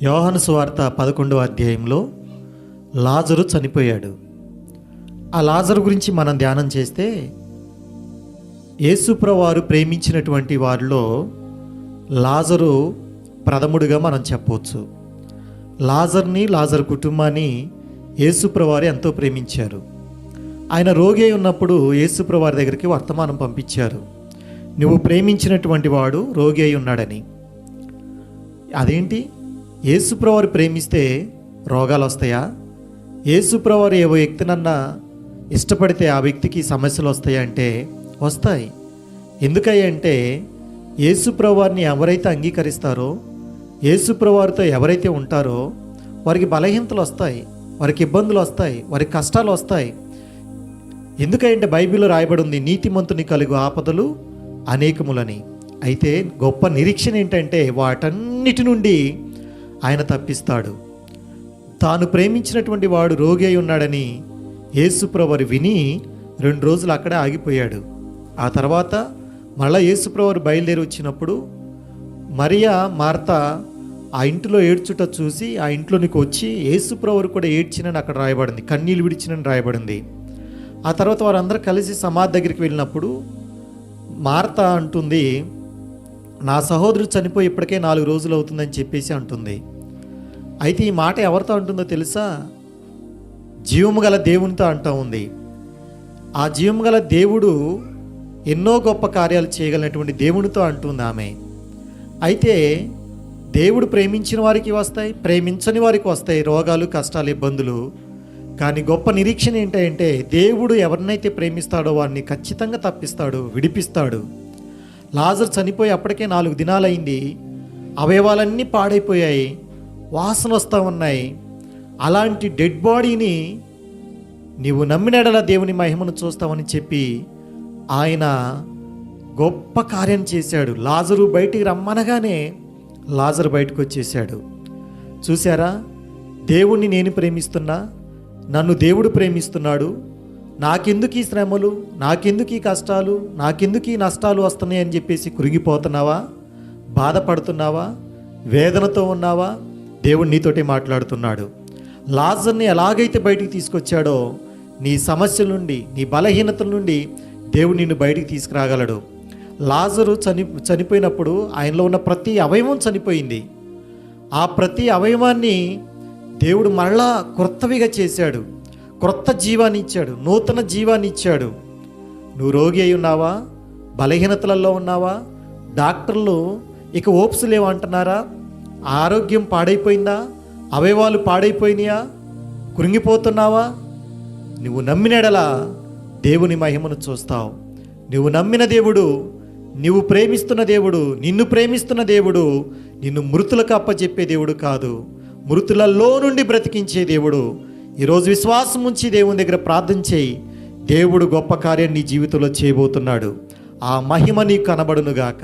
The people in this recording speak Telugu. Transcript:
యోహాను సువార్త 11వ అధ్యాయంలో లాజరు చనిపోయాడు. ఆ లాజరు గురించి మనం ధ్యానం చేస్తే యేసుప్రభువారు ప్రేమించినటువంటి వారిలో లాజరు ప్రథముడిగా మనం చెప్పవచ్చు. లాజరు కుటుంబాన్ని యేసుప్రభువారు ఎంతో ప్రేమించారు. ఆయన రోగి అయి ఉన్నప్పుడు యేసుప్రభువారి దగ్గరికి వర్తమానం పంపించారు, నువ్వు ప్రేమించినటువంటి వాడు రోగి అయి ఉన్నాడని. అదేంటి, యేసుప్రభువారు ప్రేమిస్తే రోగాలు వస్తాయా? యేసుప్రభువారు ఏ వ్యక్తినన్నా ఇష్టపడితే ఆ వ్యక్తికి సమస్యలు వస్తాయా అంటే వస్తాయి. ఎందుకంటే యేసుప్రభువారిని ఎవరైతే అంగీకరిస్తారో, యేసుప్రభువారితో ఎవరైతే ఉంటారో వారికి బలహీనతలు వస్తాయి, వారికి ఇబ్బందులు వస్తాయి, వారికి కష్టాలు వస్తాయి. ఎందుకంటే బైబిల్లో రాయబడి ఉంది, నీతిమంతుని కలుగు ఆపదలు అనేకములని. అయితే గొప్ప నిరీక్షణ ఏంటంటే వాటన్నిటి నుండి ఆయన తప్పిస్తాడు. తాను ప్రేమించినటువంటి వాడు రోగి అయి ఉన్నాడని యేసుప్రభువారు విని 2 రోజులు అక్కడే ఆగిపోయాడు. ఆ తర్వాత మళ్ళా యేసుప్రభువారు బయలుదేరి వచ్చినప్పుడు మరియా మార్తా ఆ ఇంటిలో ఏడ్చుట చూసి ఆ ఇంట్లోనికి వచ్చి యేసుప్రభువారు కూడా ఏడ్చినని అక్కడ రాయబడింది, కన్నీళ్ళు విడిచినని రాయబడింది. ఆ తర్వాత వారందరూ కలిసి సమాధి దగ్గరికి వెళ్ళినప్పుడు మార్తా అంటుంది, నా సహోదరుడు చనిపోయి ఇప్పటికే 4 రోజులు అవుతుందని చెప్పేసి అంటుంది. అయితే ఈ మాట ఎవరితో అంటుందో తెలుసా? జీవము గల దేవునితో అంటూ ఉంది. ఆ జీవము గల దేవుడు ఎన్నో గొప్ప కార్యాలు చేయగలిగినటువంటి దేవునితో అంటుంది ఆమె. అయితే దేవుడు ప్రేమించిన వారికి వస్తాయి, ప్రేమించని వారికి వస్తాయి రోగాలు, కష్టాలు, ఇబ్బందులు. కానీ గొప్ప నిరీక్షణ ఏంటంటే దేవుడు ఎవరినైతే ప్రేమిస్తాడో వారిని ఖచ్చితంగా తప్పిస్తాడు, విడిపిస్తాడు. లాజరు చనిపోయి అప్పటికే 4 దినాలైంది. అవయవాలన్నీ పాడైపోయాయి, వాసన వస్తూ ఉన్నాయి. అలాంటి డెడ్ బాడీని నీవు నమ్మినడలా దేవుని మహిమను చూస్తావని చెప్పి ఆయన గొప్ప కార్యం చేశాడు. లాజరు బయటికి రమ్మనగానే లాజరు బయటకు వచ్చేసాడు. చూసారా, దేవుణ్ణి నేను ప్రేమిస్తున్నా, నన్ను దేవుడు ప్రేమిస్తున్నాడు. నాకెందుకు ఈ శ్రమలు, నాకెందుకు ఈ కష్టాలు, నాకెందుకు ఈ నష్టాలు వస్తున్నాయి అని చెప్పేసి కృంగిపోతున్నావా, బాధపడుతున్నావా, వేదనతో ఉన్నావా? దేవుడు నీతోటి మాట్లాడుతున్నాడు. లాజర్ని ఎలాగైతే బయటికి తీసుకొచ్చాడో నీ సమస్యల నుండి, నీ బలహీనతల నుండి దేవుడు నిన్ను బయటికి తీసుకురాగలడు. లాజరు చనిపోయినప్పుడు ఆయనలో ఉన్న ప్రతి అవయవం చనిపోయింది. ఆ ప్రతి అవయవాన్ని దేవుడు మరలా క్రొత్తవిగా చేశాడు, క్రొత్త జీవాన్ని ఇచ్చాడు, నూతన జీవాన్ని ఇచ్చాడు. నువ్వు రోగి అయి ఉన్నావా, బలహీనతలలో ఉన్నావా? డాక్టర్లు ఇక ఓప్స్ లేవంటున్నారా? ఆరోగ్యం పాడైపోయిందా? అవయవాలు పాడైపోయినాయా? కృంగిపోతున్నావా? నువ్వు నమ్మినడలా దేవుని మహిమను చూస్తావు. నువ్వు నమ్మిన దేవుడు, నువ్వు ప్రేమిస్తున్న దేవుడు, నిన్ను ప్రేమిస్తున్న దేవుడు నిన్ను మృతులకు అప్పచెప్పే దేవుడు కాదు, మృతులలో నుండి బ్రతికించే దేవుడు. ఈరోజు విశ్వాసం ఉంచి దేవుని దగ్గర ప్రార్థన చేయి. దేవుడు గొప్ప కార్యం నీ జీవితంలో చేయబోతున్నాడు. ఆ మహిమ నీకు కనబడునుగాక.